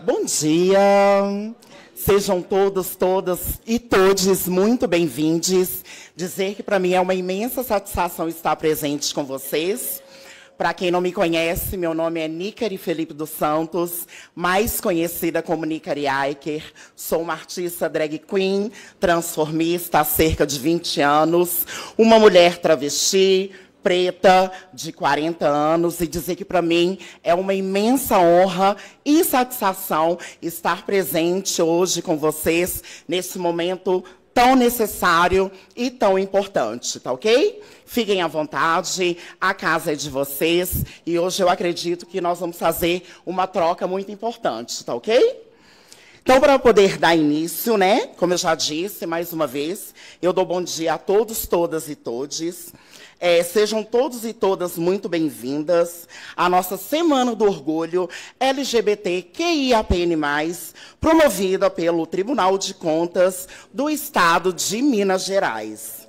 Bom dia! Sejam todos, todas e todes muito bem-vindos. Dizer que para mim é uma imensa satisfação estar presente com vocês. Para quem não me conhece, meu nome é Nicari Felipe dos Santos, mais conhecida como Nicari Aiker. Sou uma artista drag queen, transformista há cerca de 20 anos, uma mulher travesti, preta, de 40 anos, e dizer que, para mim, é uma imensa honra e satisfação estar presente hoje com vocês, nesse momento tão necessário e tão importante, tá ok? Fiquem à vontade, a casa é de vocês, e hoje eu acredito que nós vamos fazer uma troca muito importante, tá ok? Então, para poder dar início, né, como eu já disse, mais uma vez, eu dou bom dia a todos, todas e todes. Sejam todos e todas muito bem-vindas à nossa Semana do Orgulho LGBTQIAPN+, promovida pelo Tribunal de Contas do Estado de Minas Gerais.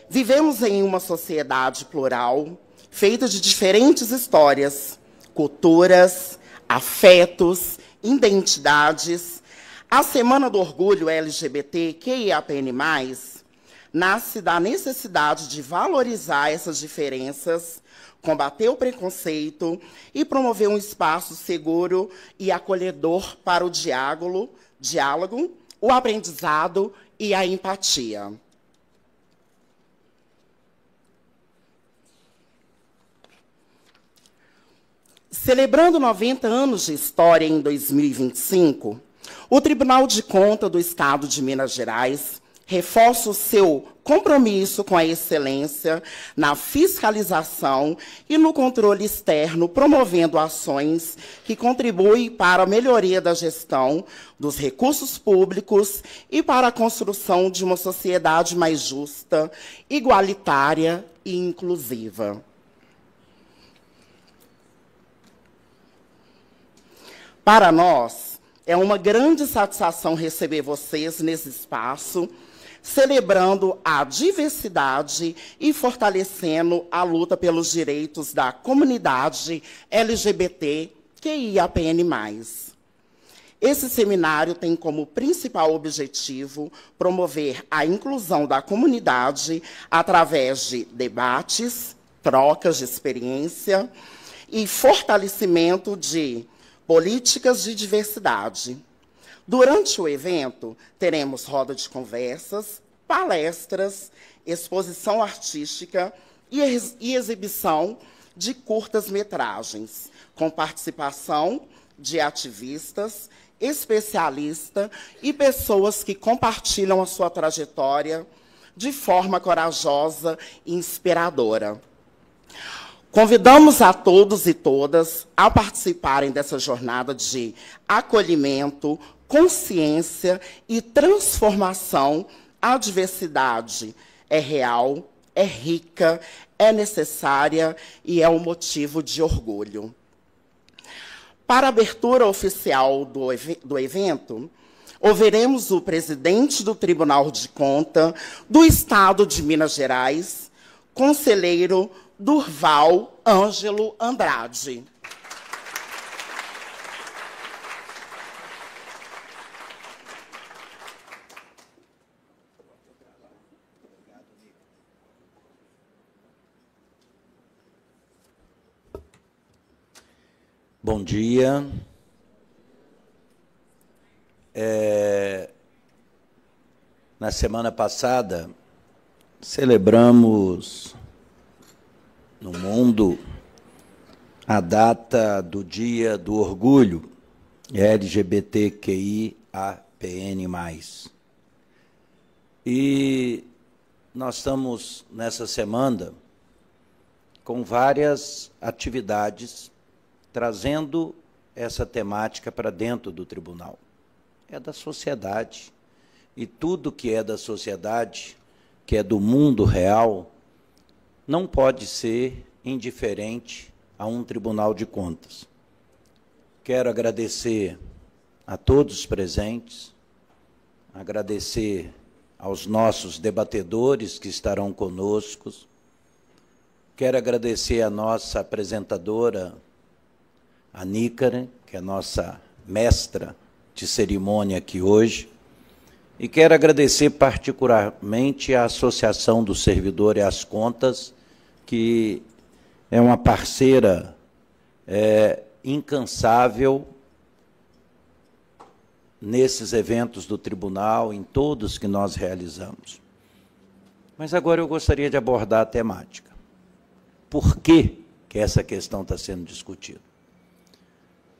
Vivemos em uma sociedade plural, feita de diferentes histórias, culturas, afetos, identidades. A Semana do Orgulho LGBTQIAPN+, nasce da necessidade de valorizar essas diferenças, combater o preconceito e promover um espaço seguro e acolhedor para o diálogo, o aprendizado e a empatia. Celebrando 90 anos de história em 2025, o Tribunal de Contas do Estado de Minas Gerais reforça o seu compromisso com a excelência na fiscalização e no controle externo, promovendo ações que contribuem para a melhoria da gestão dos recursos públicos e para a construção de uma sociedade mais justa, igualitária e inclusiva. Para nós, é uma grande satisfação receber vocês nesse espaço, celebrando a diversidade e fortalecendo a luta pelos direitos da comunidade LGBTQIAPN+. Esse seminário tem como principal objetivo promover a inclusão da comunidade através de debates, trocas de experiência e fortalecimento de políticas de diversidade. Durante o evento, teremos roda de conversas, palestras, exposição artística e exibição de curtas-metragens, com participação de ativistas, especialistas e pessoas que compartilham a sua trajetória de forma corajosa e inspiradora. Convidamos a todos e todas a participarem dessa jornada de acolhimento, consciência e transformação. A diversidade é real, é rica, é necessária e é um motivo de orgulho. Para a abertura oficial do evento, ouviremos o presidente do Tribunal de Contas do Estado de Minas Gerais, conselheiro Durval Ângelo Andrade. Bom dia. Na semana passada, celebramos no mundo a data do Dia do Orgulho LGBTQIAPN+. E nós estamos, nessa semana, com várias atividades trazendo essa temática para dentro do tribunal. É da sociedade. E tudo que é da sociedade, que é do mundo real, não pode ser indiferente a um Tribunal de Contas. Quero agradecer a todos os presentes, agradecer aos nossos debatedores que estarão conosco. Quero agradecer a nossa apresentadora, a Nicari, que é a nossa mestra de cerimônia aqui hoje, e quero agradecer particularmente à Associação do Servidor e às Contas, que é uma parceira incansável nesses eventos do tribunal, em todos que nós realizamos. Mas agora eu gostaria de abordar a temática. Por que essa questão está sendo discutida?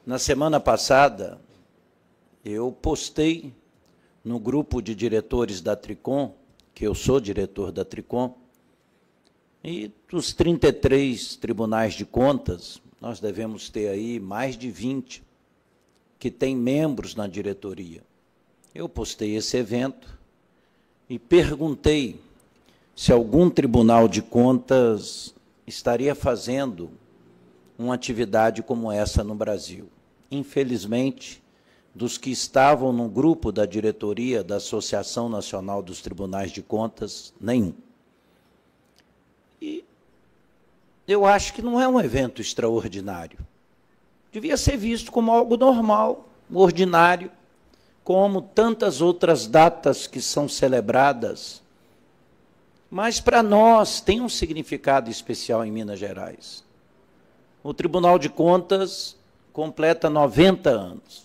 Na semana passada, eu postei no grupo de diretores da Tricom, que eu sou diretor da Tricom, e dos 33 tribunais de contas, nós devemos ter aí mais de 20 que têm membros na diretoria. Eu postei esse evento e perguntei se algum tribunal de contas estaria fazendo uma atividade como essa no Brasil. Infelizmente, dos que estavam no grupo da diretoria da Associação Nacional dos Tribunais de Contas, nenhum. E eu acho que não é um evento extraordinário. Devia ser visto como algo normal, ordinário, como tantas outras datas que são celebradas. Mas, para nós, tem um significado especial em Minas Gerais. O Tribunal de Contas completa 90 anos.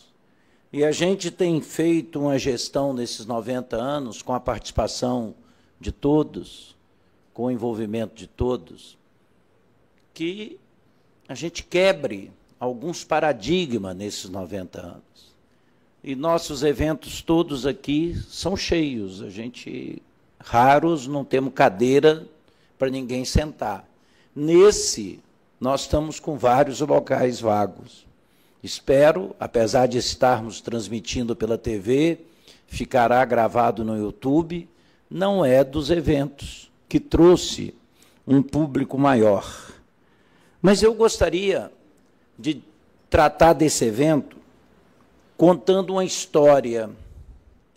E a gente tem feito uma gestão nesses 90 anos com a participação de todos, com o envolvimento de todos, que a gente quebre alguns paradigmas nesses 90 anos. E nossos eventos todos aqui são cheios. A gente, raros, não temos cadeira para ninguém sentar. Nesse, nós estamos com vários locais vagos. Espero, apesar de estarmos transmitindo pela TV, ficará gravado no YouTube, não é dos eventos que trouxe um público maior. Mas eu gostaria de tratar desse evento contando uma história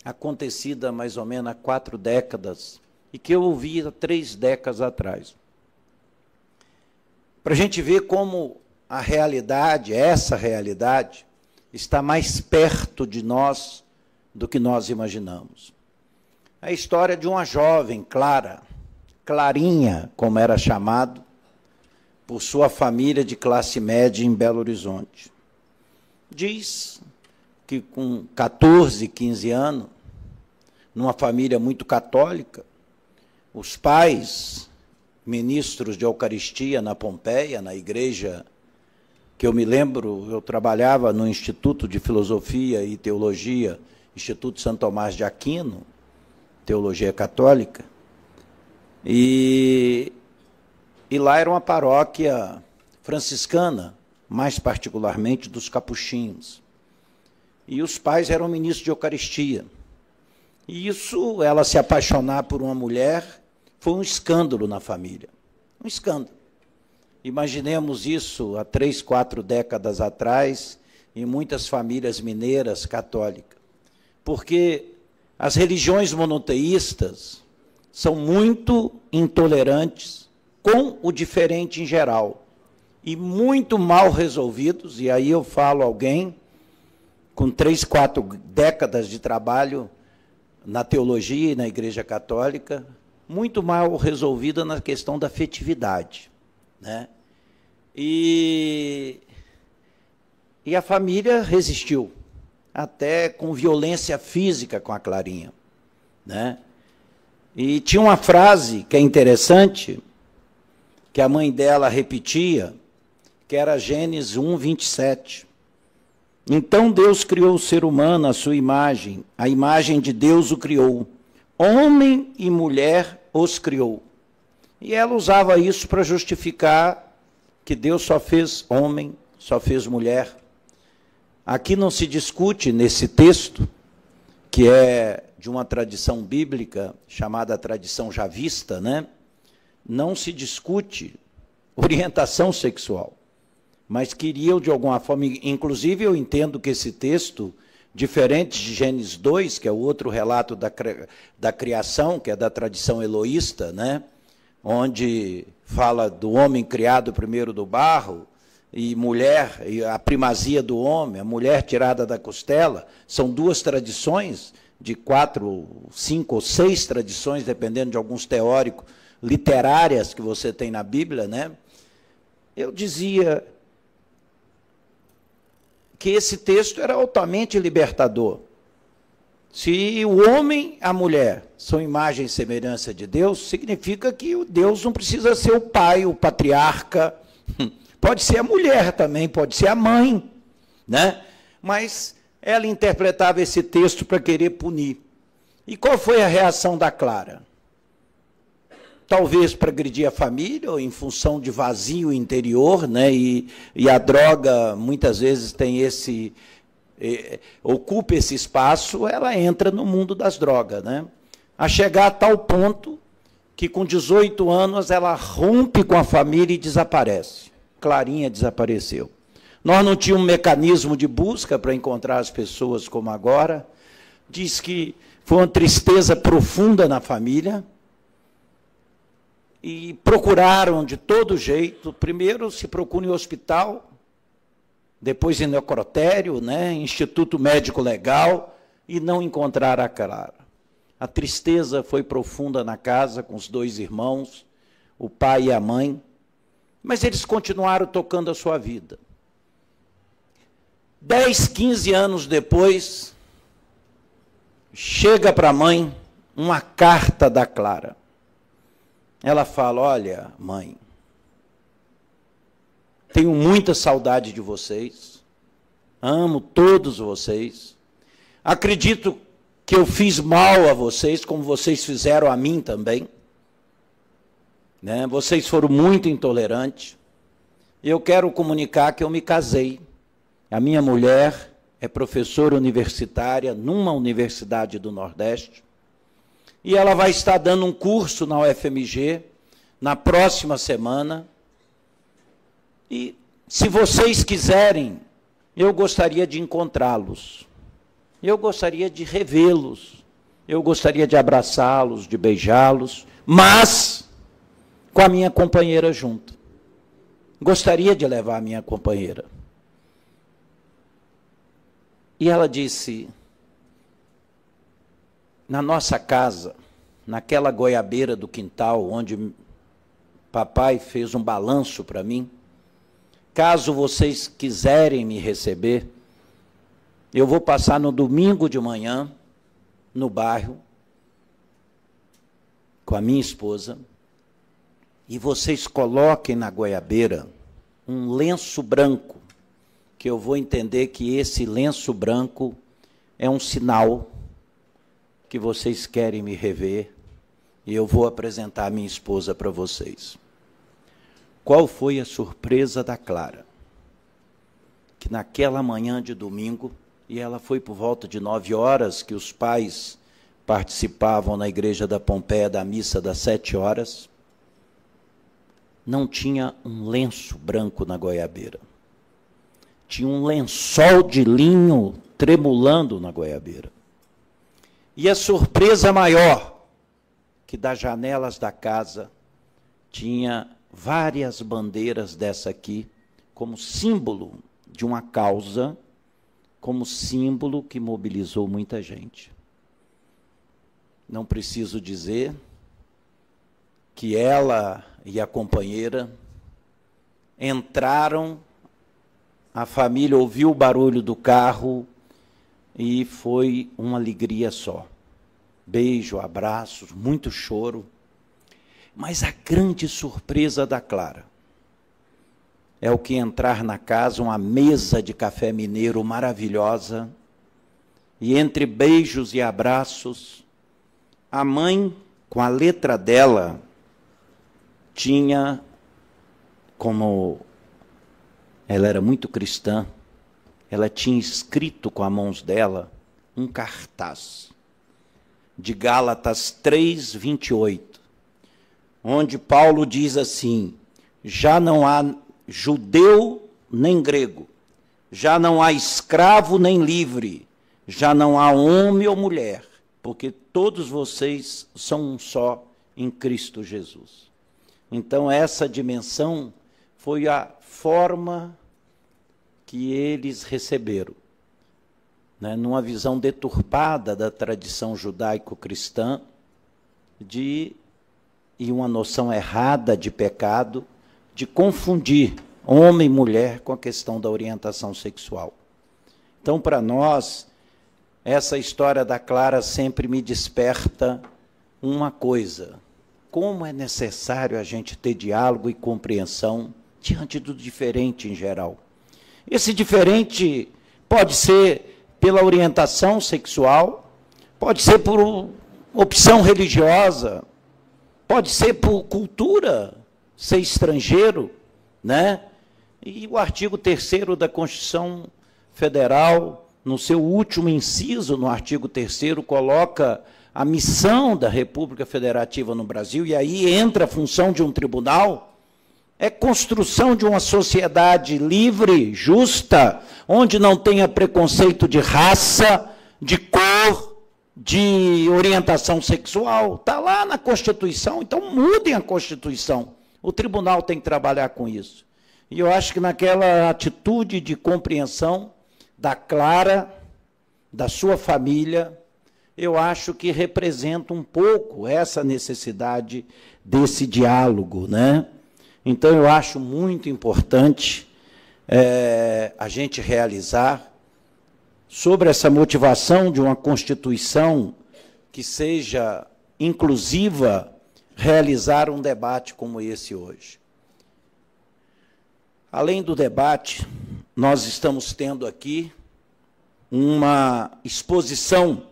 acontecida mais ou menos há 4 décadas e que eu ouvi há 3 décadas atrás. Para a gente ver como a realidade, essa realidade, está mais perto de nós do que nós imaginamos. A história de uma jovem, Clara, Clarinha, como era chamado, por sua família de classe média em Belo Horizonte. Diz que com 14, 15 anos, numa família muito católica, os pais, ministros de Eucaristia na Pompeia, na igreja que eu me lembro, eu trabalhava no Instituto de Filosofia e Teologia, Instituto Santo Tomás de Aquino, Teologia Católica, e lá era uma paróquia franciscana, mais particularmente dos capuchinhos. E os pais eram ministros de Eucaristia. E isso, ela se apaixonar por uma mulher, foi um escândalo na família. Um escândalo. Imaginemos isso há 3, 4 décadas atrás, em muitas famílias mineiras católicas. Porque as religiões monoteístas são muito intolerantes com o diferente em geral, e muito mal resolvidos, e aí eu falo alguém com 3, 4 décadas de trabalho na teologia e na Igreja Católica, muito mal resolvida na questão da afetividade, né? E a família resistiu, até com violência física com a Clarinha, né? E tinha uma frase que é interessante, que a mãe dela repetia, que era Gênesis 1, 27. Então Deus criou o ser humano à sua imagem, a imagem de Deus o criou, homem e mulher os criou. E ela usava isso para justificar que Deus só fez homem, só fez mulher. Aqui não se discute nesse texto, que é de uma tradição bíblica chamada tradição javista, né? Não se discute orientação sexual, mas queriam de alguma forma, inclusive eu entendo que esse texto, diferente de Gênesis 2, que é o outro relato da criação, que é da tradição eloísta, né? Onde fala do homem criado primeiro do barro, e mulher, e a primazia do homem, a mulher tirada da costela, são duas tradições, de 4, 5 ou 6 tradições, dependendo de alguns teóricos, literárias que você tem na Bíblia, né? Eu dizia que esse texto era altamente libertador. Se o homem e a mulher são imagem e semelhança de Deus, significa que o Deus não precisa ser o pai, o patriarca, pode ser a mulher também, pode ser a mãe, né? Mas ela interpretava esse texto para querer punir. E qual foi a reação da Clara? Talvez para agredir a família, ou em função de vazio interior, né? E a droga muitas vezes tem ocupa esse espaço, ela entra no mundo das drogas, né? A chegar a tal ponto que com 18 anos ela rompe com a família e desaparece. Clarinha desapareceu. Nós não tínhamos um mecanismo de busca para encontrar as pessoas como agora. Diz que foi uma tristeza profunda na família. E procuraram de todo jeito. Primeiro se procura em hospital, depois em necrotério, né, Instituto Médico Legal, e não encontraram a Clara. A tristeza foi profunda na casa, com os 2 irmãos, o pai e a mãe, mas eles continuaram tocando a sua vida. 10, 15 anos depois, chega para a mãe uma carta da Clara. Ela fala: olha, mãe, tenho muita saudade de vocês, amo todos vocês, acredito que eu fiz mal a vocês, como vocês fizeram a mim também, né? Vocês foram muito intolerantes, e eu quero comunicar que eu me casei. A minha mulher é professora universitária numa universidade do Nordeste, e ela vai estar dando um curso na UFMG na próxima semana. E, se vocês quiserem, eu gostaria de encontrá-los, eu gostaria de revê-los, eu gostaria de abraçá-los, de beijá-los, mas com a minha companheira junto. Gostaria de levar a minha companheira. E ela disse: na nossa casa, naquela goiabeira do quintal, onde papai fez um balanço para mim, caso vocês quiserem me receber, eu vou passar no domingo de manhã, no bairro, com a minha esposa, e vocês coloquem na goiabeira um lenço branco, que eu vou entender que esse lenço branco é um sinal que vocês querem me rever, e eu vou apresentar a minha esposa para vocês. Qual foi a surpresa da Clara? Que naquela manhã de domingo, e ela foi por volta de 9 horas, que os pais participavam na igreja da Pompeia da missa das 7 horas, não tinha um lenço branco na goiabeira. Tinha um lençol de linho tremulando na goiabeira. E a surpresa maior, que das janelas da casa tinha várias bandeiras dessa aqui, como símbolo de uma causa, como símbolo que mobilizou muita gente. Não preciso dizer que ela e a companheira entraram, a família ouviu o barulho do carro e foi uma alegria só. Beijo, abraços, muito choro. Mas a grande surpresa da Clara é o que entrar na casa, uma mesa de café mineiro maravilhosa, e entre beijos e abraços, a mãe, com a letra dela, tinha, como ela era muito cristã, ela tinha escrito com as mãos dela um cartaz de Gálatas 3:28, onde Paulo diz assim: já não há judeu nem grego, já não há escravo nem livre, já não há homem ou mulher, porque todos vocês são um só em Cristo Jesus. Então essa dimensão foi a forma que eles receberam, né, numa visão deturpada da tradição judaico-cristã e uma noção errada de pecado, de confundir homem e mulher com a questão da orientação sexual. Então, para nós, essa história da Clara sempre me desperta uma coisa: como é necessário a gente ter diálogo e compreensão diante do diferente em geral. Esse diferente pode ser pela orientação sexual, pode ser por opção religiosa, pode ser por cultura, ser estrangeiro, né? E o artigo 3º da Constituição Federal, no seu último inciso, no artigo 3º, coloca a missão da República Federativa no Brasil, e aí entra a função de um tribunal, é construção de uma sociedade livre, justa, onde não tenha preconceito de raça, de cor, de orientação sexual. Está lá na Constituição, então mudem a Constituição. O tribunal tem que trabalhar com isso. E eu acho que naquela atitude de compreensão da Clara, da sua família, eu acho que representa um pouco essa necessidade desse diálogo, né? Então, eu acho muito importante a gente realizar, sobre essa motivação de uma Constituição que seja inclusiva, realizar um debate como esse hoje. Além do debate, nós estamos tendo aqui uma exposição,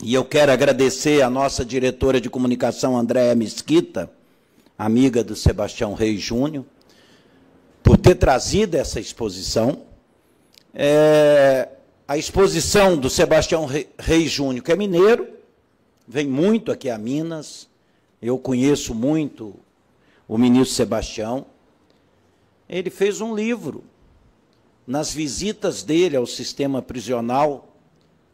e eu quero agradecer à nossa diretora de comunicação, Andréa Mesquita, amiga do Sebastião Reis Júnior, por ter trazido essa exposição. A exposição do Sebastião Reis Júnior, que é mineiro, vem muito aqui a Minas, eu conheço muito o ministro Sebastião. Ele fez um livro, nas visitas dele ao sistema prisional,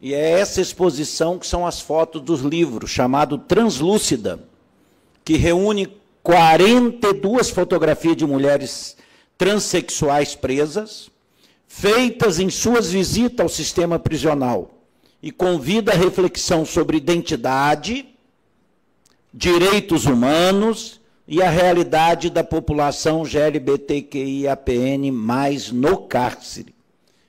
e é essa exposição que são as fotos dos livros, chamado Translúcida, que reúne 42 fotografias de mulheres transexuais presas, feitas em suas visitas ao sistema prisional, e convida a reflexão sobre identidade, direitos humanos e a realidade da população LGBTQIAPN+, no cárcere.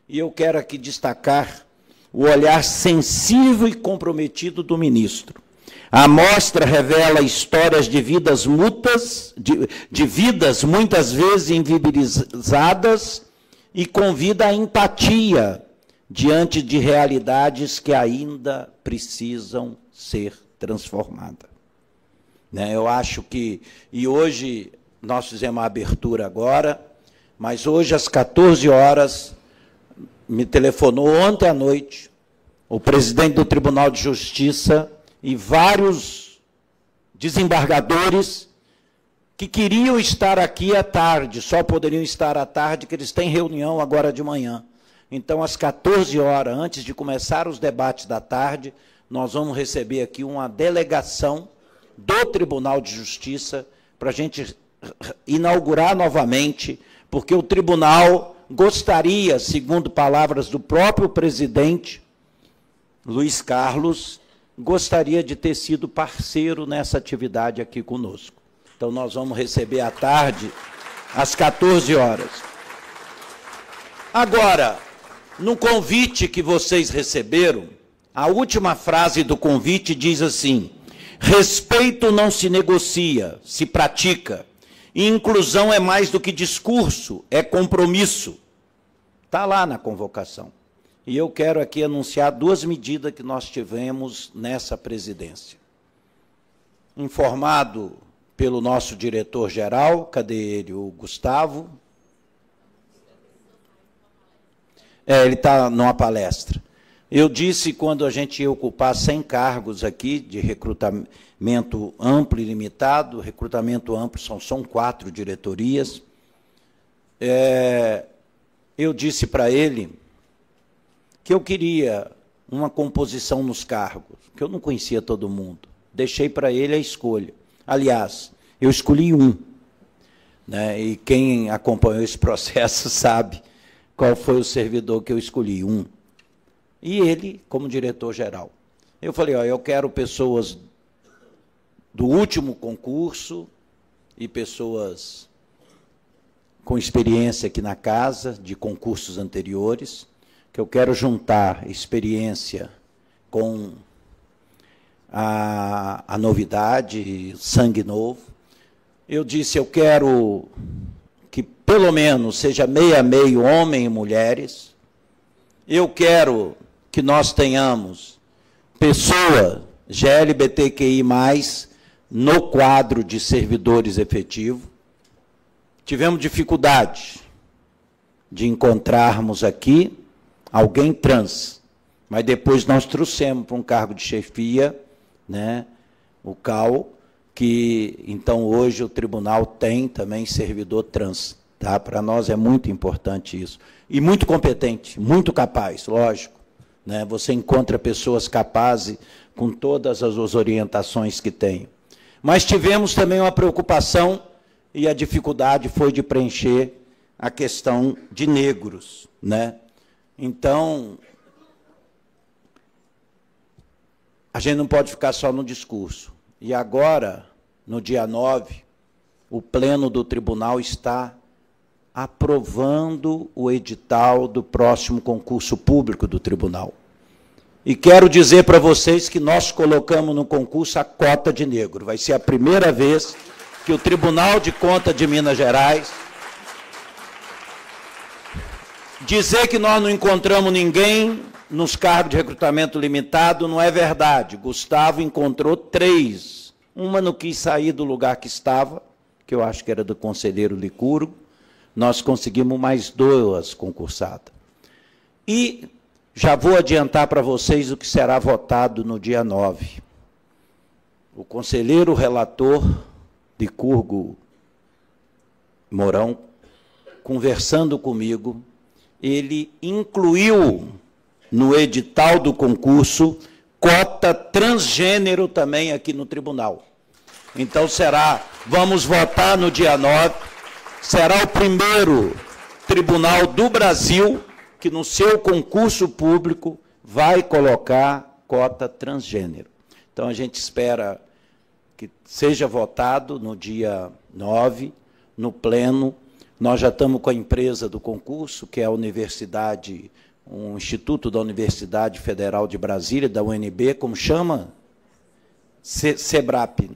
E eu quero aqui destacar o olhar sensível e comprometido do ministro. A mostra revela histórias de vidas mútuas, de vidas muitas vezes invisibilizadas, e convida a empatia diante de realidades que ainda precisam ser transformadas. Eu acho que, e hoje nós fizemos a abertura agora, mas hoje às 14 horas, me telefonou ontem à noite o presidente do Tribunal de Justiça e vários desembargadores que queriam estar aqui à tarde, só poderiam estar à tarde, que eles têm reunião agora de manhã. Então, às 14 horas, antes de começar os debates da tarde, nós vamos receber aqui uma delegação do Tribunal de Justiça para a gente inaugurar novamente, porque o tribunal gostaria, segundo palavras do próprio presidente, Luiz Carlos, gostaria de ter sido parceiro nessa atividade aqui conosco. Então, nós vamos receber à tarde, às 14 horas. Agora, no convite que vocês receberam, a última frase do convite diz assim: respeito não se negocia, se pratica. E inclusão é mais do que discurso, é compromisso. Está lá na convocação. E eu quero aqui anunciar 2 medidas que nós tivemos nessa presidência. Informado pelo nosso diretor-geral, cadê ele? O Gustavo. Ele está numa palestra. Eu disse, quando a gente ia ocupar 100 cargos aqui, de recrutamento amplo e limitado, recrutamento amplo são 4 diretorias, eu disse para ele que eu queria uma composição nos cargos, que eu não conhecia todo mundo. Deixei para ele a escolha. Aliás, eu escolhi um, né, e quem acompanhou esse processo sabe qual foi o servidor que eu escolhi? Um. E ele, como diretor-geral. Eu falei, ó, eu quero pessoas do último concurso e pessoas com experiência aqui na casa, de concursos anteriores, que eu quero juntar experiência com a novidade, sangue novo. Eu disse, eu quero que pelo menos seja meio a meio homem e mulheres. Eu quero que nós tenhamos pessoa GLBTQI+, no quadro de servidores efetivos. Tivemos dificuldade de encontrarmos aqui alguém trans, mas depois nós trouxemos para um cargo de chefia, né, o CAL, que então hoje o tribunal tem também servidor trans. Tá? Para nós é muito importante isso. E muito competente, muito capaz, lógico. Né? Você encontra pessoas capazes com todas as orientações que tem. Mas tivemos também uma preocupação, e a dificuldade foi de preencher a questão de negros. Né? Então, a gente não pode ficar só no discurso. E agora, no dia 9, o Pleno do Tribunal está aprovando o edital do próximo concurso público do Tribunal. E quero dizer para vocês que nós colocamos no concurso a cota de negro. Vai ser a primeira vez que o Tribunal de Contas de Minas Gerais... Dizer que nós não encontramos ninguém nos cargos de recrutamento limitado não é verdade. Gustavo encontrou 3. Uma não quis sair do lugar que estava, que eu acho que era do conselheiro Licurgo. Nós conseguimos mais 2 concursadas. E já vou adiantar para vocês o que será votado no dia 9. O conselheiro relator Licurgo Mourão, conversando comigo, ele incluiu no edital do concurso cota transgênero também aqui no tribunal. Então vamos votar no dia 9, será o primeiro tribunal do Brasil que no seu concurso público vai colocar cota transgênero. Então a gente espera que seja votado no dia 9, no pleno. Nós já estamos com a empresa do concurso, que é a Universidade, um instituto da Universidade Federal de Brasília, da UNB, como chama? Sebrap.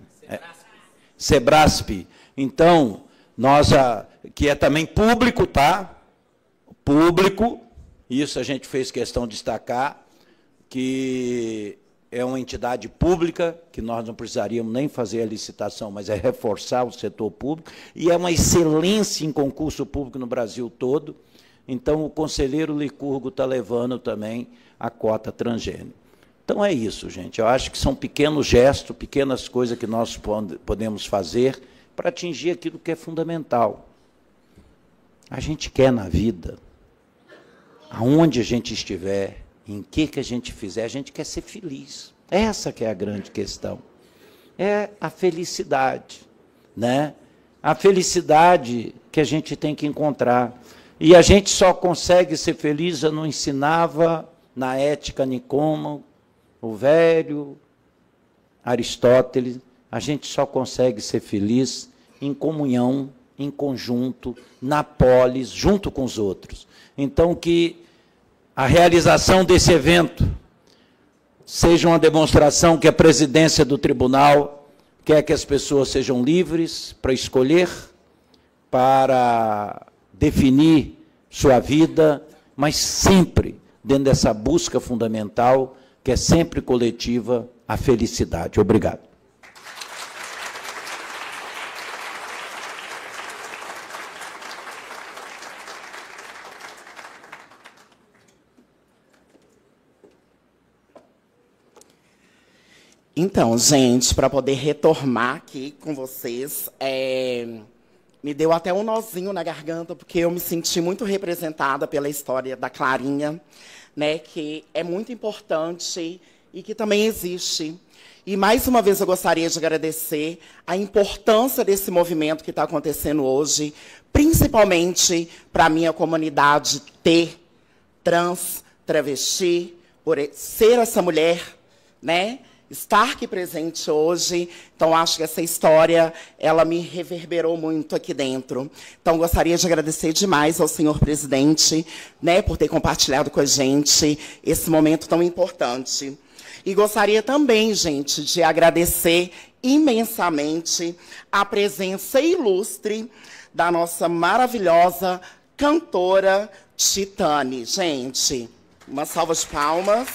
Sebrasp. Então, que é também público, tá? Público, isso a gente fez questão de destacar, que é uma entidade pública, que nós não precisaríamos nem fazer a licitação, mas é reforçar o setor público, e é uma excelência em concurso público no Brasil todo. Então, o conselheiro Licurgo está levando também a cota transgênero. Então, é isso, gente. Eu acho que são pequenos gestos, pequenas coisas que nós podemos fazer para atingir aquilo que é fundamental. A gente quer na vida, aonde a gente estiver, em que a gente fizer, a gente quer ser feliz. Essa que é a grande questão. É a felicidade, né? A felicidade que a gente tem que encontrar. E a gente só consegue ser feliz, eu não ensinava na Ética Nicômaco, o velho Aristóteles, a gente só consegue ser feliz em comunhão, em conjunto, na polis, junto com os outros. Então, que a realização desse evento seja uma demonstração que a presidência do tribunal quer que as pessoas sejam livres para escolher, para definir sua vida, mas sempre dentro dessa busca fundamental, que é sempre coletiva, a felicidade. Obrigado. Então, gente, para poder retomar aqui com vocês, me deu até um nozinho na garganta, porque eu me senti muito representada pela história da Clarinha, né, que é muito importante e que também existe. E, mais uma vez, eu gostaria de agradecer a importância desse movimento que está acontecendo hoje, principalmente para a minha comunidade T, trans, travesti, por ser essa mulher, né? Estar aqui presente hoje. Então, acho que essa história, ela me reverberou muito aqui dentro. Então, gostaria de agradecer demais ao senhor presidente, né, por ter compartilhado com a gente esse momento tão importante. E gostaria também, gente, de agradecer imensamente a presença ilustre da nossa maravilhosa cantora Titane. Gente, uma salva de palmas.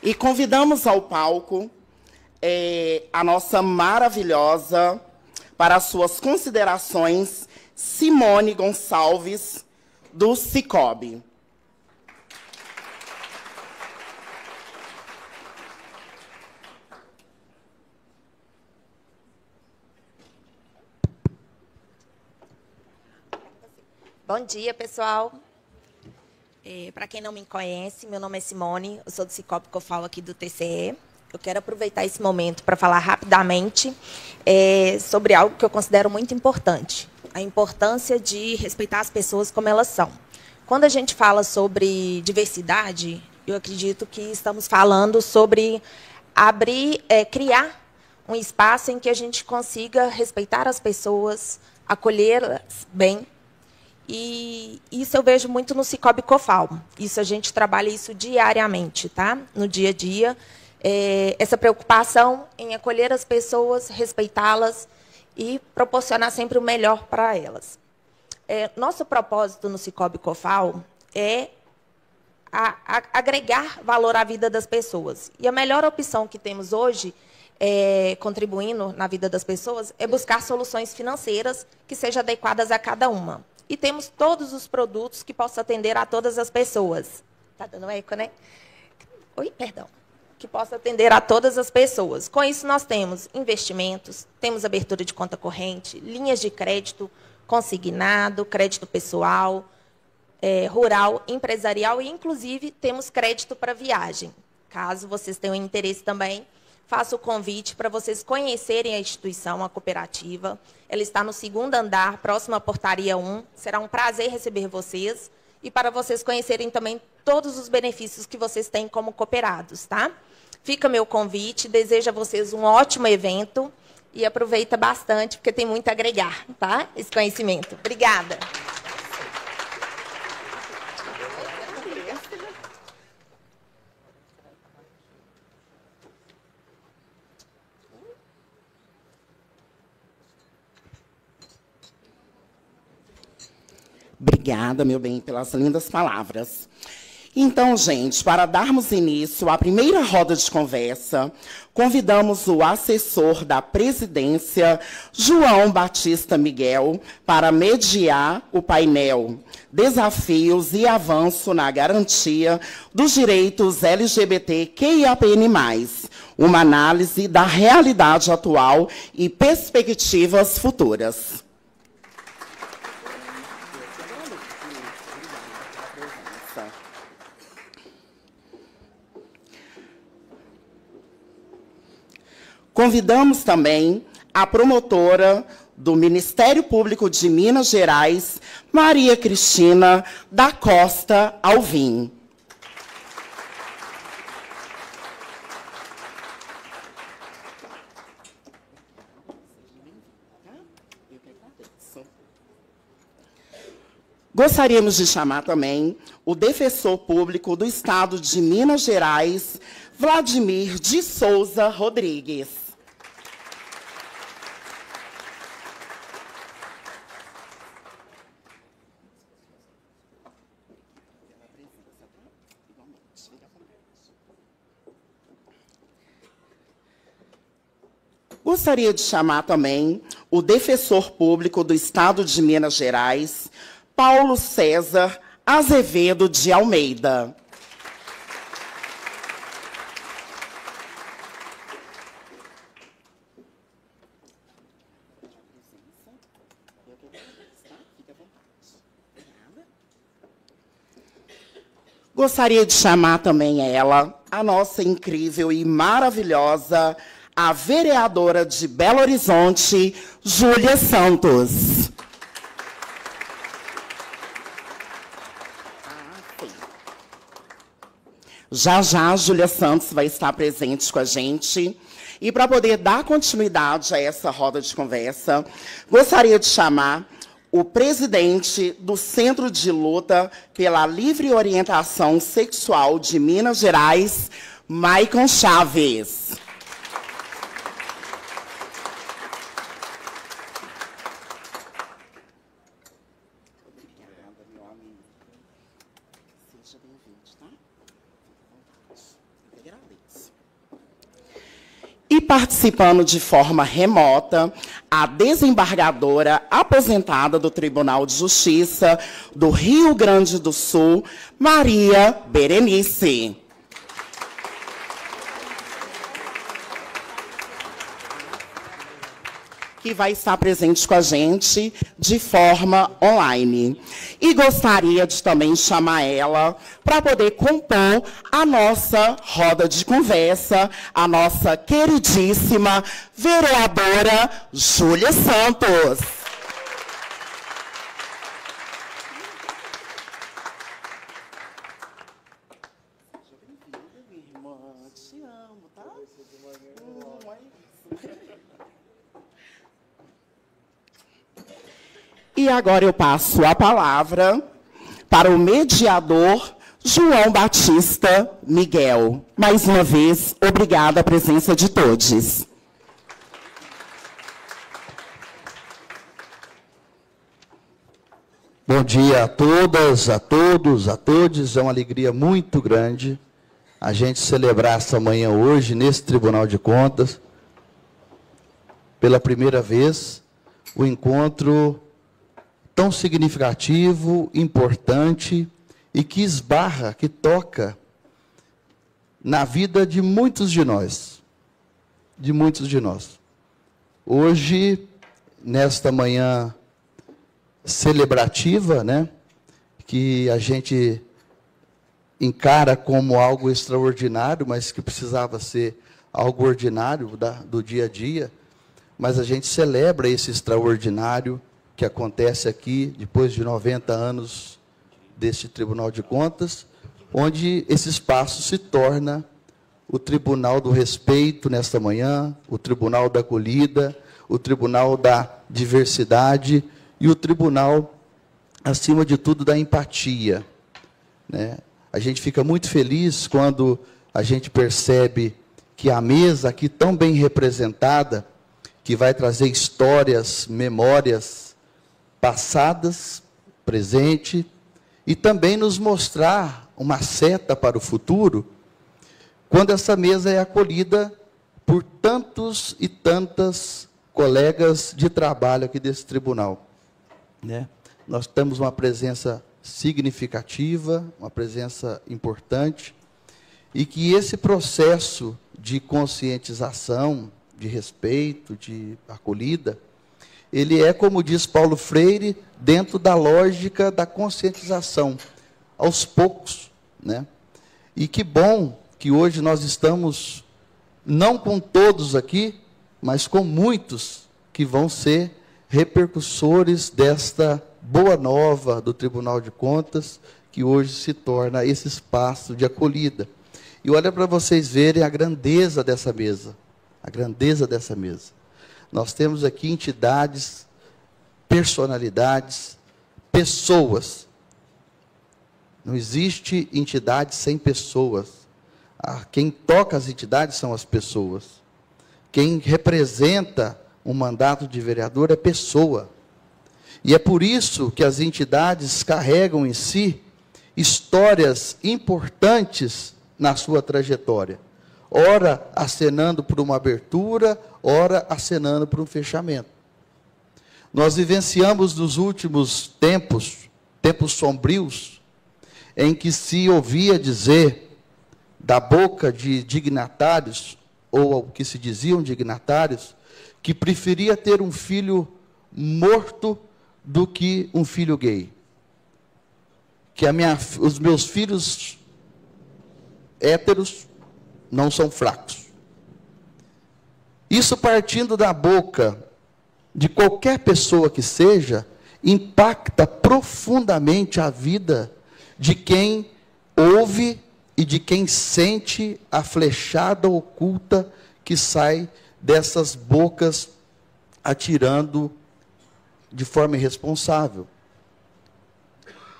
E convidamos ao palco a nossa maravilhosa, para as suas considerações, Simone Gonçalves, do Cicobi. Bom dia, pessoal. Para quem não me conhece, meu nome é Simone, eu sou do Cicobi Cofal aqui do TCE. Eu quero aproveitar esse momento para falar rapidamente sobre algo que eu considero muito importante, a importância de respeitar as pessoas como elas são. Quando a gente fala sobre diversidade, eu acredito que estamos falando sobre criar um espaço em que a gente consiga respeitar as pessoas, acolhê-las bem. E isso eu vejo muito no Cicobi Cofal. Isso a gente trabalha isso diariamente, tá? No dia a dia. Essa preocupação em acolher as pessoas, respeitá-las e proporcionar sempre o melhor para elas. Nosso propósito no Cicobi Cofal é agregar valor à vida das pessoas. E a melhor opção que temos hoje, contribuindo na vida das pessoas, é buscar soluções financeiras que sejam adequadas a cada uma. E temos todos os produtos que possam atender a todas as pessoas. Está dando eco, né? Oi, perdão. Que possa atender a todas as pessoas. Com isso, nós temos investimentos, temos abertura de conta corrente, linhas de crédito consignado, crédito pessoal, rural, empresarial e, inclusive, temos crédito para viagem. Caso vocês tenham interesse também, faço o convite para vocês conhecerem a instituição, a cooperativa. Ela está no 2º andar, próximo à portaria 1. Será um prazer receber vocês e para vocês conhecerem também todos os benefícios que vocês têm como cooperados, tá? Fica meu convite, desejo a vocês um ótimo evento e aproveita bastante, porque tem muito a agregar, tá? Esse conhecimento. Obrigada. Obrigada, meu bem, pelas lindas palavras. Então, gente, para darmos início à primeira roda de conversa, convidamos o assessor da presidência, João Batista Miguel, para mediar o painel Desafios e Avanço na Garantia dos Direitos LGBTQIAPN+, uma análise da realidade atual e perspectivas futuras. Convidamos também a promotora do Ministério Público de Minas Gerais, Maria Cristina da Costa Alvim. Gostaríamos de chamar também o defensor público do Estado de Minas Gerais, Vladimir de Souza Rodrigues. Gostaria de chamar também o defensor público do Estado de Minas Gerais, Paulo César Azevedo de Almeida. Gostaria de chamar também ela, a nossa incrível e maravilhosa, a vereadora de Belo Horizonte, Júlia Santos. Já já a Júlia Santos vai estar presente com a gente. E para poder dar continuidade a essa roda de conversa, gostaria de chamar o presidente do Centro de Luta pela Livre Orientação Sexual de Minas Gerais, Maicon Chaves. E participando de forma remota, a desembargadora aposentada do Tribunal de Justiça do Rio Grande do Sul, Maria Berenice. Que vai estar presente com a gente de forma online. E gostaria de também chamar ela para poder compor a nossa roda de conversa, a nossa queridíssima vereadora Júlia Santos. Te amo, tá? E agora eu passo a palavra para o mediador João Batista Miguel. Mais uma vez, obrigada a presença de todos. Bom dia a todas, a todos, a todos. É uma alegria muito grande a gente celebrar essa manhã hoje, nesse Tribunal de Contas, pela primeira vez, o encontro tão significativo, importante e que esbarra, que toca na vida de muitos de nós. De muitos de nós. Hoje, nesta manhã celebrativa, né, que a gente encara como algo extraordinário, mas que precisava ser algo ordinário do dia a dia, mas a gente celebra esse extraordinário que acontece aqui, depois de 90 anos deste Tribunal de Contas, onde esse espaço se torna o Tribunal do Respeito nesta manhã, o Tribunal da Acolhida, o Tribunal da Diversidade e o Tribunal, acima de tudo, da empatia, né? A gente fica muito feliz quando a gente percebe que a mesa aqui tão bem representada, que vai trazer histórias, memórias, passadas, presente, e também nos mostrar uma seta para o futuro, quando essa mesa é acolhida por tantos e tantas colegas de trabalho aqui desse tribunal, né? Nós temos uma presença significativa, uma presença importante, e que esse processo de conscientização, de respeito, de acolhida, ele é, como diz Paulo Freire, dentro da lógica da conscientização, aos poucos, né? E que bom que hoje nós estamos, não com todos aqui, mas com muitos que vão ser repercussores desta boa nova do Tribunal de Contas, que hoje se torna esse espaço de acolhida. E olha para vocês verem a grandeza dessa mesa, a grandeza dessa mesa. Nós temos aqui entidades, personalidades, pessoas. Não existe entidade sem pessoas. Quem toca as entidades são as pessoas. Quem representa um mandato de vereador é pessoa. E é por isso que as entidades carregam em si histórias importantes na sua trajetória. Ora acenando por uma abertura, ora acenando por um fechamento. Nós vivenciamos nos últimos tempos, tempos sombrios, em que se ouvia dizer da boca de dignatários, ou que se diziam dignatários, que preferia ter um filho morto do que um filho gay. Que os meus filhos héteros não são fracos. Isso partindo da boca de qualquer pessoa que seja, impacta profundamente a vida de quem ouve e de quem sente a flechada oculta que sai dessas bocas atirando de forma irresponsável.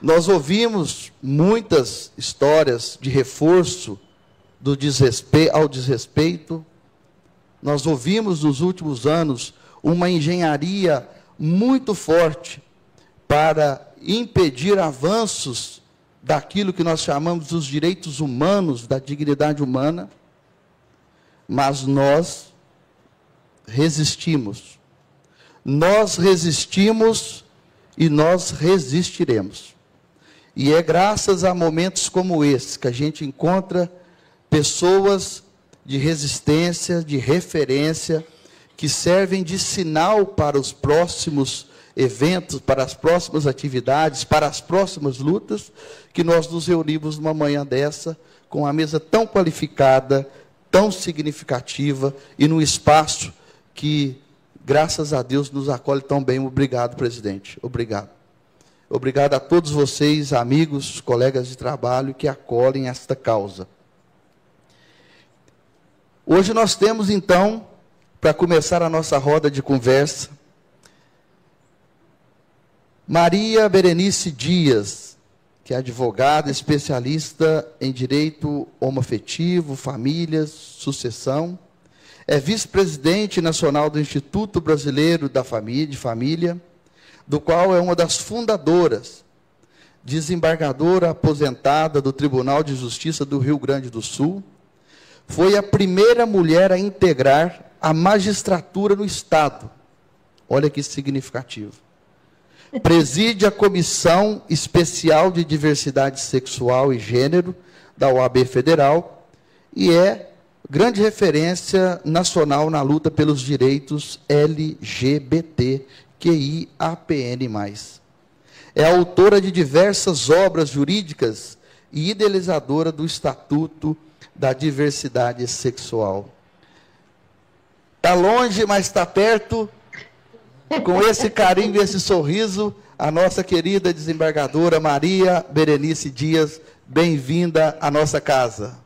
Nós ouvimos muitas histórias de reforço ao desrespeito. Nós ouvimos nos últimos anos uma engenharia muito forte para impedir avanços daquilo que nós chamamos dos direitos humanos, da dignidade humana, mas nós resistimos. Nós resistimos e nós resistiremos. E é graças a momentos como esse que a gente encontra pessoas de resistência, de referência, que servem de sinal para os próximos eventos, para as próximas atividades, para as próximas lutas, que nós nos reunimos numa manhã dessa, com uma mesa tão qualificada, tão significativa, e num espaço que, graças a Deus, nos acolhe tão bem. Obrigado, presidente. Obrigado. Obrigado a todos vocês, amigos, colegas de trabalho, que acolhem esta causa. Hoje nós temos, então, para começar a nossa roda de conversa, Maria Berenice Dias, que é advogada, especialista em direito homoafetivo, famílias, sucessão, é vice-presidente nacional do Instituto Brasileiro de Família, do qual é uma das fundadoras, desembargadora aposentada do Tribunal de Justiça do Rio Grande do Sul, foi a primeira mulher a integrar a magistratura no Estado. Olha que significativo. Preside a Comissão Especial de Diversidade Sexual e Gênero da OAB Federal e é grande referência nacional na luta pelos direitos LGBTQIAPN+. É autora de diversas obras jurídicas e idealizadora do Estatuto da Diversidade Sexual. Está longe, mas está perto. Com esse carinho e esse sorriso, a nossa querida desembargadora Maria Berenice Dias, bem-vinda à nossa casa.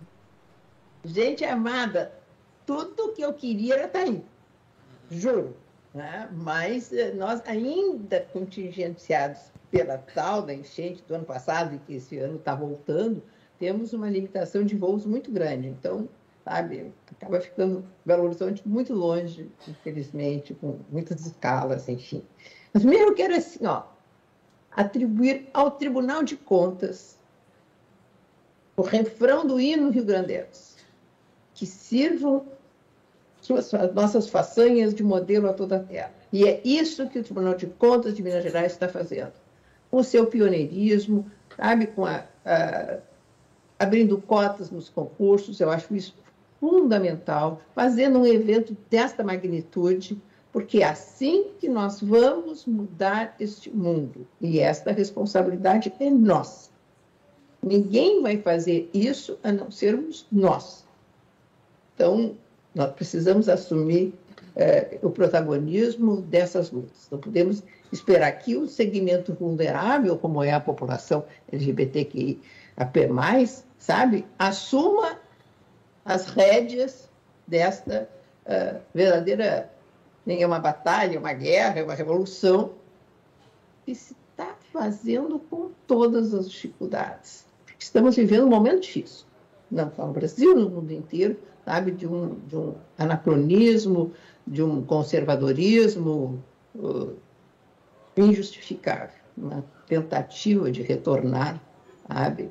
Gente amada, tudo que eu queria era estar aí, juro. Né? Mas nós ainda contingenciados pela tal da enchente do ano passado, e que esse ano está voltando, temos uma limitação de voos muito grande. Então, sabe, acaba ficando Belo Horizonte muito longe, infelizmente, com muitas escalas, enfim. Mas primeiro eu quero, assim, atribuir ao Tribunal de Contas o refrão do hino rio-grandense, que sirvam as nossas façanhas de modelo a toda a terra. E é isso que o Tribunal de Contas de Minas Gerais está fazendo. Com o seu pioneirismo, sabe, com abrindo cotas nos concursos, eu acho isso fundamental, fazendo um evento desta magnitude, porque é assim que nós vamos mudar este mundo. E esta responsabilidade é nossa. Ninguém vai fazer isso a não sermos nós. Então, nós precisamos assumir o protagonismo dessas lutas. Não podemos esperar que o segmento vulnerável, como é a população LGBTQIAP+, sabe, assuma as rédeas desta verdadeira, nem é uma batalha, é uma guerra, é uma revolução, que se está fazendo com todas as dificuldades. Estamos vivendo um momento difícil, não só no Brasil, no mundo inteiro, sabe, de um anacronismo, de um conservadorismo injustificável, uma tentativa de retornar, sabe,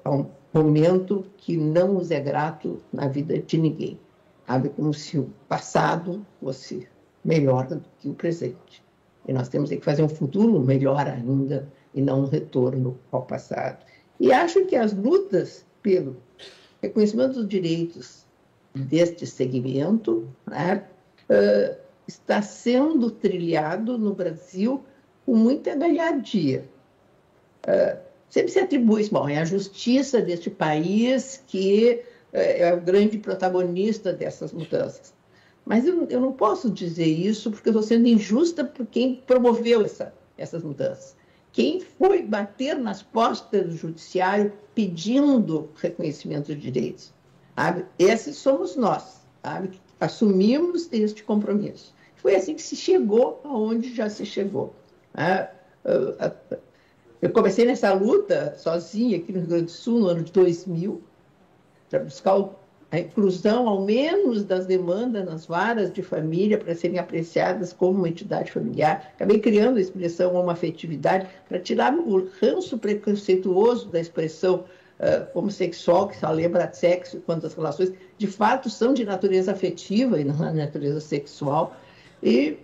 a um momento que não nos é grato na vida de ninguém, sabe, como se o passado fosse melhor do que o presente. E nós temos que fazer um futuro melhor ainda e não um retorno ao passado. E acho que as lutas pelo reconhecimento dos direitos deste segmento, né, está sendo trilhado no Brasil com muita galhardia. sempre se atribui, bom, é a justiça deste país que é o grande protagonista dessas mudanças. Mas eu não posso dizer isso porque eu estou sendo injusta por quem promoveu essas mudanças. Quem foi bater nas portas do judiciário pedindo reconhecimento de direitos? Sabe? Esses somos nós, sabe? Que assumimos este compromisso. Foi assim que se chegou aonde já se chegou. Eu comecei nessa luta sozinha aqui no Rio Grande do Sul no ano de 2000, para buscar a inclusão, ao menos, das demandas nas varas de família para serem apreciadas como uma entidade familiar. Acabei criando a expressão homoafetividade para tirar o ranço preconceituoso da expressão homossexual, que só lembra de sexo, quando as relações, de fato, são de natureza afetiva e não de natureza sexual. E,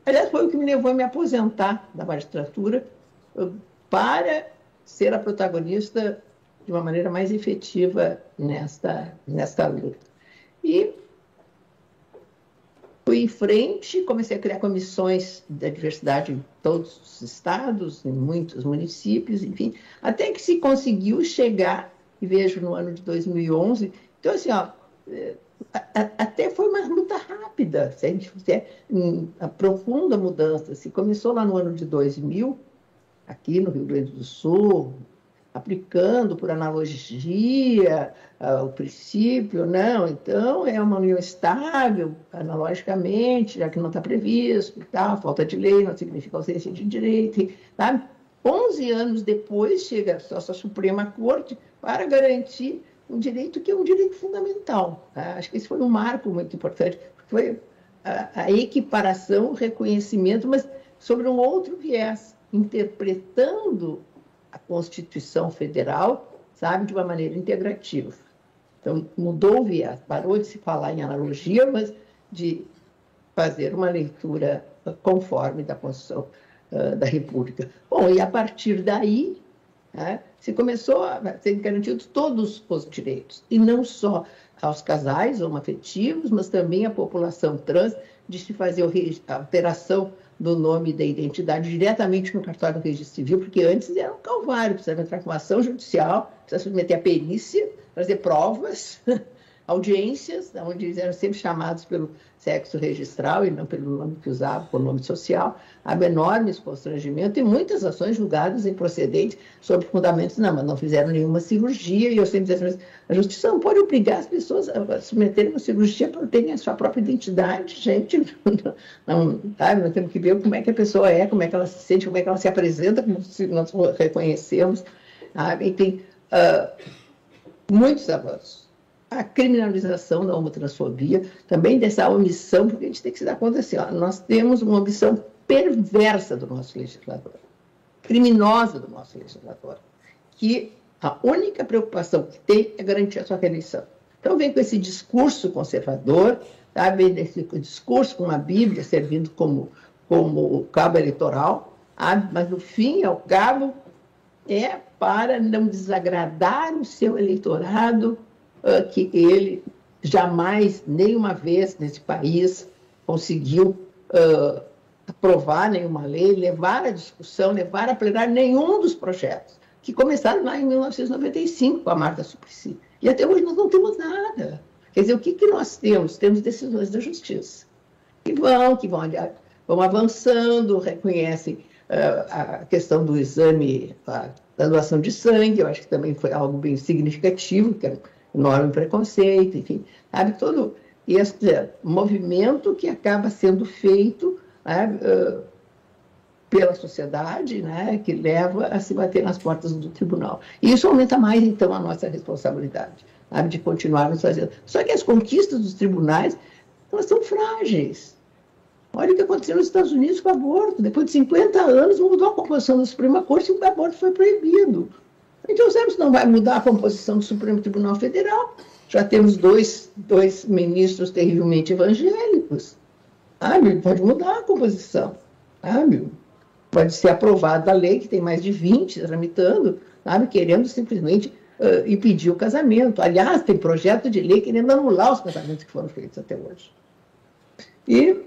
aliás, foi o que me levou a me aposentar da magistratura para ser a protagonista de uma maneira mais efetiva nesta luta. E fui em frente, comecei a criar comissões da diversidade em todos os estados, em muitos municípios, enfim, até que se conseguiu chegar, e vejo no ano de 2011, então assim, até foi uma luta rápida, se a gente fizer a profunda mudança, se começou lá no ano de 2000, aqui no Rio Grande do Sul, aplicando por analogia o princípio, não, então é uma união estável, analogicamente, já que não está previsto, e tal, falta de lei não significa ausência de direito, tá? 11 anos depois chega a nossa Suprema Corte para garantir um direito que é um direito fundamental. Tá? Acho que esse foi um marco muito importante, foi a equiparação, o reconhecimento, mas sobre um outro viés, interpretando a Constituição Federal, sabe, de uma maneira integrativa. Então, mudou o viés, parou de se falar em analogia, mas de fazer uma leitura conforme da Constituição da República. Bom, e a partir daí, se começou a ser garantidos todos os direitos, e não só aos casais homoafetivos, mas também à população trans, de se fazer a alteração do nome da identidade diretamente no cartório do registro civil, porque antes era um calvário, precisava entrar com uma ação judicial, precisava submeter a perícia, trazer provas, audiências, onde eles eram sempre chamados pelo sexo registral e não pelo nome que usavam, por nome social. Há enormes constrangimentos e muitas ações julgadas improcedentes sobre fundamentos, não, mas não fizeram nenhuma cirurgia, e eu sempre dizia assim, a justiça não pode obrigar as pessoas a submeterem uma cirurgia para terem a sua própria identidade, gente, não, nós temos que ver como é que a pessoa é, como é que ela se sente, como é que ela se apresenta, como nós reconhecemos, enfim, muitos avanços. A criminalização da homotransfobia, também dessa omissão, porque a gente tem que se dar conta assim, nós temos uma omissão perversa do nosso legislador, criminosa do nosso legislador, que a única preocupação que tem é garantir a sua reeleição. Então vem com esse discurso conservador, vem esse discurso com a Bíblia servindo como cabo eleitoral, mas no fim e ao cabo é para não desagradar o seu eleitorado, que ele jamais, nenhuma vez nesse país, conseguiu aprovar nenhuma lei, levar à discussão, levar a plenário nenhum dos projetos, que começaram lá em 1995 com a Marta Suplicy. E até hoje nós não temos nada. Quer dizer, o que nós temos? Temos decisões da justiça, que vão avançando, reconhecem a questão do exame, da doação de sangue, eu acho que também foi algo bem significativo, que era enorme preconceito, enfim, sabe, todo esse movimento que acaba sendo feito pela sociedade, que leva a se bater nas portas do tribunal. E isso aumenta mais, então, a nossa responsabilidade, de continuarmos fazendo. Só que as conquistas dos tribunais, elas são frágeis. Olha o que aconteceu nos Estados Unidos com o aborto. Depois de 50 anos, mudou a composição da Suprema Corte e o aborto foi proibido. Então, sabemos que não vai mudar a composição do Supremo Tribunal Federal. Já temos dois ministros terrivelmente evangélicos. Pode mudar a composição. Pode ser aprovada a lei, que tem mais de 20 tramitando, querendo simplesmente impedir o casamento. Aliás, tem projeto de lei querendo anular os casamentos que foram feitos até hoje. E,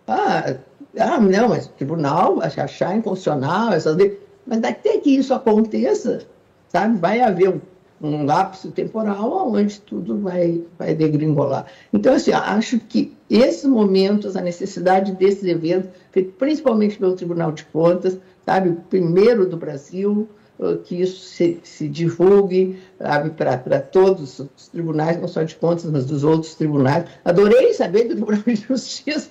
não, mas o tribunal vai achar inconstitucional essas leis. Mas até que isso aconteça, sabe, vai haver um lapso temporal onde tudo vai degringolar. Então, assim, acho que esses momentos, a necessidade desses eventos, feito principalmente pelo Tribunal de Contas, sabe, o primeiro do Brasil, que isso se divulgue para todos os tribunais, não só de contas, mas dos outros tribunais. Adorei saber que o Tribunal de Justiça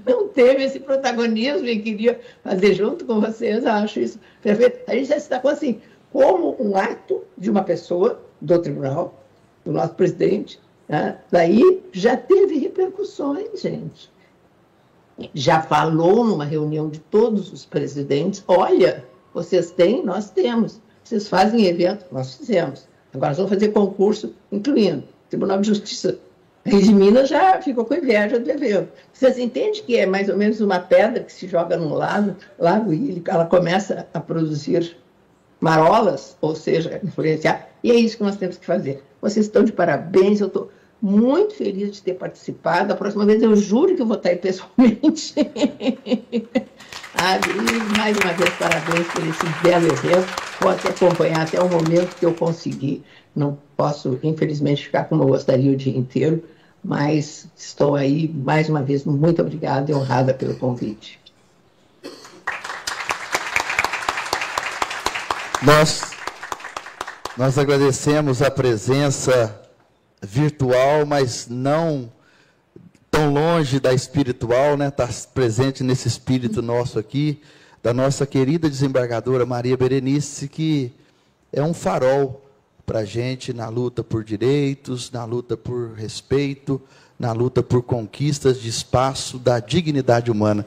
não teve esse protagonismo e queria fazer junto com vocês. Eu acho isso perfeito. A gente já destacou assim, como um ato de uma pessoa do tribunal, do nosso presidente, né? Daí já teve repercussões, gente. Já falou numa reunião de todos os presidentes, olha, vocês têm, nós temos. Vocês fazem evento, nós fizemos. Agora nós vamos fazer concurso, incluindo Tribunal de Justiça. A de Minas já ficou com inveja do evento. Vocês entendem que é mais ou menos uma pedra que se joga num lago e ela começa a produzir marolas, ou seja, influenciar, e é isso que nós temos que fazer. Vocês estão de parabéns, eu estou muito feliz de ter participado. Da próxima vez eu juro que eu vou estar aí pessoalmente. E mais uma vez, parabéns por esse belo evento. Pode acompanhar até o momento que eu conseguir. Não posso, infelizmente, ficar como eu gostaria o dia inteiro, mas estou aí, mais uma vez, muito obrigada e honrada pelo convite. Nós agradecemos a presença virtual, mas não tão longe da espiritual, né? Está presente nesse espírito nosso aqui, da nossa querida desembargadora Maria Berenice, que é um farol para a gente na luta por direitos, na luta por respeito, na luta por conquistas de espaço da dignidade humana.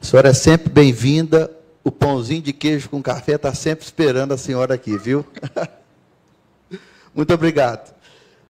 A senhora é sempre bem-vinda. O pãozinho de queijo com café está sempre esperando a senhora aqui, viu? Muito obrigado.